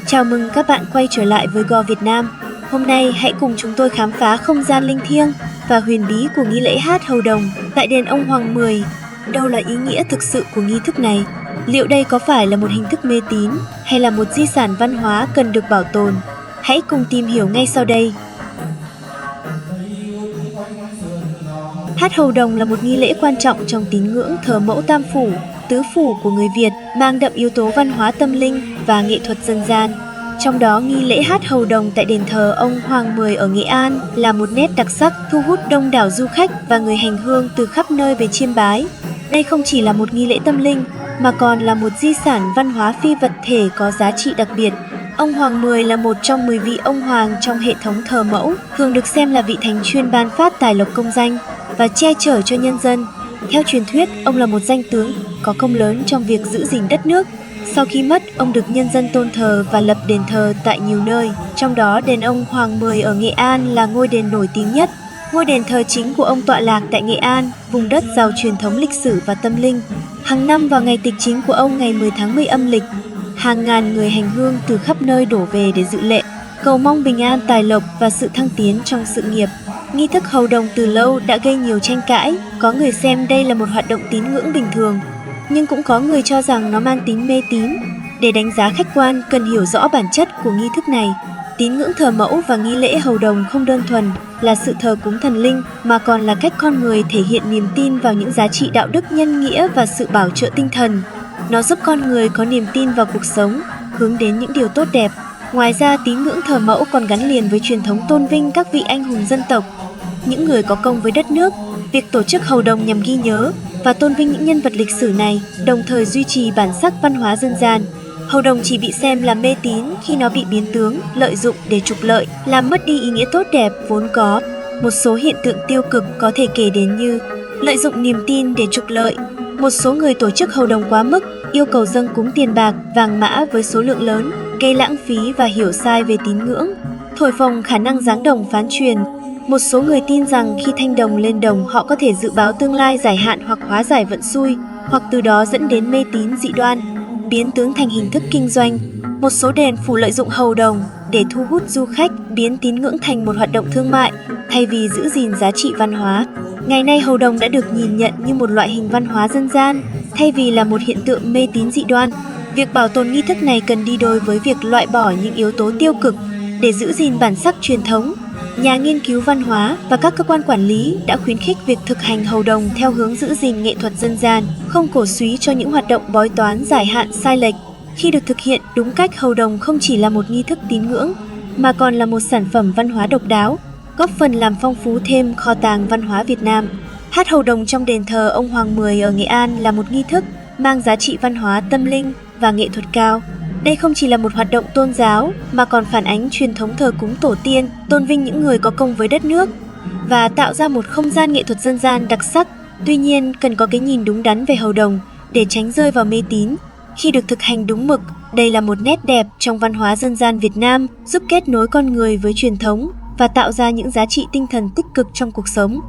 Chào mừng các bạn quay trở lại với Go Việt Nam. Hôm nay hãy cùng chúng tôi khám phá không gian linh thiêng và huyền bí của nghi lễ hát hầu đồng tại đền ông Hoàng Mười. Đâu là ý nghĩa thực sự của nghi thức này? Liệu đây có phải là một hình thức mê tín hay là một di sản văn hóa cần được bảo tồn? Hãy cùng tìm hiểu ngay sau đây. Hát hầu đồng là một nghi lễ quan trọng trong tín ngưỡng thờ mẫu tam phủ, tứ phủ của người Việt, mang đậm yếu tố văn hóa tâm linh và nghệ thuật dân gian. Trong đó, nghi lễ hát hầu đồng tại đền thờ ông Hoàng Mười ở Nghệ An là một nét đặc sắc thu hút đông đảo du khách và người hành hương từ khắp nơi về chiêm bái. Đây không chỉ là một nghi lễ tâm linh, mà còn là một di sản văn hóa phi vật thể có giá trị đặc biệt. Ông Hoàng Mười là một trong 10 vị ông hoàng trong hệ thống thờ mẫu, thường được xem là vị thánh chuyên ban phát tài lộc công danh và che chở cho nhân dân. Theo truyền thuyết, ông là một danh tướng có công lớn trong việc giữ gìn đất nước. Sau khi mất, ông được nhân dân tôn thờ và lập đền thờ tại nhiều nơi. Trong đó, đền ông Hoàng Mười ở Nghệ An là ngôi đền nổi tiếng nhất. Ngôi đền thờ chính của ông tọa lạc tại Nghệ An, vùng đất giàu truyền thống lịch sử và tâm linh. Hàng năm vào ngày tịch chính của ông ngày 10 tháng 10 âm lịch, hàng ngàn người hành hương từ khắp nơi đổ về để dự lễ, cầu mong bình an, tài lộc và sự thăng tiến trong sự nghiệp. Nghi thức hầu đồng từ lâu đã gây nhiều tranh cãi, có người xem đây là một hoạt động tín ngưỡng bình thường, nhưng cũng có người cho rằng nó mang tính mê tín. Để đánh giá khách quan, cần hiểu rõ bản chất của nghi thức này. Tín ngưỡng thờ mẫu và nghi lễ hầu đồng không đơn thuần là sự thờ cúng thần linh, mà còn là cách con người thể hiện niềm tin vào những giá trị đạo đức, nhân nghĩa và sự bảo trợ tinh thần. Nó giúp con người có niềm tin vào cuộc sống, hướng đến những điều tốt đẹp. Ngoài ra, tín ngưỡng thờ mẫu còn gắn liền với truyền thống tôn vinh các vị anh hùng dân tộc, những người có công với đất nước. Việc tổ chức hầu đồng nhằm ghi nhớ và tôn vinh những nhân vật lịch sử này, đồng thời duy trì bản sắc văn hóa dân gian. Hầu đồng chỉ bị xem là mê tín khi nó bị biến tướng, lợi dụng để trục lợi, làm mất đi ý nghĩa tốt đẹp vốn có. Một số hiện tượng tiêu cực có thể kể đến như lợi dụng niềm tin để trục lợi. Một số người tổ chức hầu đồng quá mức, yêu cầu dâng cúng tiền bạc, vàng mã với số lượng lớn, gây lãng phí và hiểu sai về tín ngưỡng. Thổi phồng khả năng giáng đồng phán truyền. Một số người tin rằng khi thanh đồng lên đồng, họ có thể dự báo tương lai giải hạn hoặc hóa giải vận xui, hoặc từ đó dẫn đến mê tín dị đoan, biến tướng thành hình thức kinh doanh. Một số đền phủ lợi dụng hầu đồng để thu hút du khách, biến tín ngưỡng thành một hoạt động thương mại thay vì giữ gìn giá trị văn hóa. Ngày nay, hầu đồng đã được nhìn nhận như một loại hình văn hóa dân gian thay vì là một hiện tượng mê tín dị đoan. Việc bảo tồn nghi thức này cần đi đôi với việc loại bỏ những yếu tố tiêu cực để giữ gìn bản sắc truyền thống. Nhà nghiên cứu văn hóa và các cơ quan quản lý đã khuyến khích việc thực hành hầu đồng theo hướng giữ gìn nghệ thuật dân gian, không cổ súy cho những hoạt động bói toán giải hạn sai lệch. Khi được thực hiện đúng cách, hầu đồng không chỉ là một nghi thức tín ngưỡng, mà còn là một sản phẩm văn hóa độc đáo, góp phần làm phong phú thêm kho tàng văn hóa Việt Nam. Hát hầu đồng trong đền thờ ông Hoàng Mười ở Nghệ An là một nghi thức mang giá trị văn hóa tâm linh và nghệ thuật cao. Đây không chỉ là một hoạt động tôn giáo, mà còn phản ánh truyền thống thờ cúng tổ tiên, tôn vinh những người có công với đất nước và tạo ra một không gian nghệ thuật dân gian đặc sắc. Tuy nhiên, cần có cái nhìn đúng đắn về hầu đồng để tránh rơi vào mê tín. Khi được thực hành đúng mực, đây là một nét đẹp trong văn hóa dân gian Việt Nam, giúp kết nối con người với truyền thống và tạo ra những giá trị tinh thần tích cực trong cuộc sống.